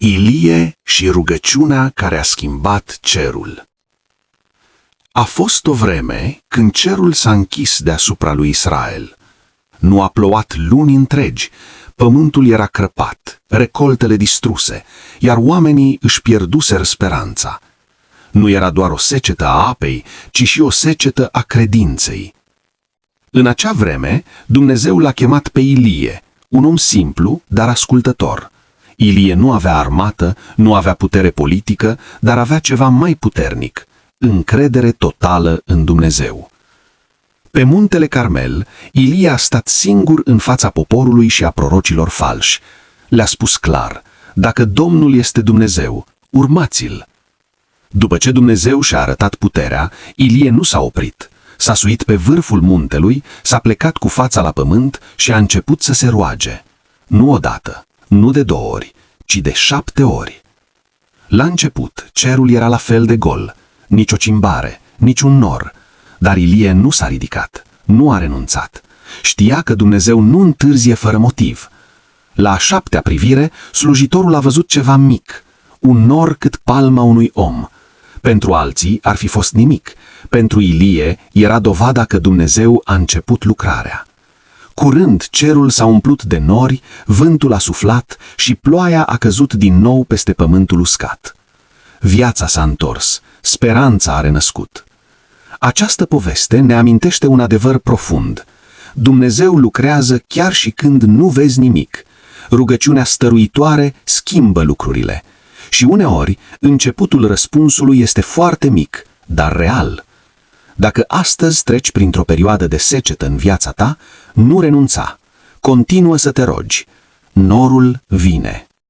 Ilie și rugăciunea care a schimbat cerul. A fost o vreme când cerul s-a închis deasupra lui Israel. Nu a plouat luni întregi, pământul era crăpat, recoltele distruse, iar oamenii își pierduseră speranța. Nu era doar o secetă a apei, ci și o secetă a credinței. În acea vreme, Dumnezeu l-a chemat pe Ilie, un om simplu, dar ascultător. Ilie nu avea armată, nu avea putere politică, dar avea ceva mai puternic: încredere totală în Dumnezeu. Pe muntele Carmel, Ilie a stat singur în fața poporului și a prorocilor falși. Le-a spus clar: dacă Domnul este Dumnezeu, urmați-l. După ce Dumnezeu și-a arătat puterea, Ilie nu s-a oprit. S-a suit pe vârful muntelui, s-a plecat cu fața la pământ și a început să se roage. Nu odată, nu de 2 ori, ci de 7 ori. La început, cerul era la fel de gol, nici o cimbare, nici un nor, dar Ilie nu s-a ridicat, nu a renunțat. Știa că Dumnezeu nu întârzie fără motiv. La a 7-a privire, slujitorul a văzut ceva mic, un nor cât palma unui om. Pentru alții ar fi fost nimic, pentru Ilie era dovada că Dumnezeu a început lucrarea. Curând cerul s-a umplut de nori, vântul a suflat și ploaia a căzut din nou peste pământul uscat. Viața s-a întors, speranța a renăscut. Această poveste ne amintește un adevăr profund. Dumnezeu lucrează chiar și când nu vezi nimic. Rugăciunea stăruitoare schimbă lucrurile. Și uneori, începutul răspunsului este foarte mic, dar real. Dacă astăzi treci printr-o perioadă de secetă în viața ta, nu renunța. Continuă să te rogi. Norul vine.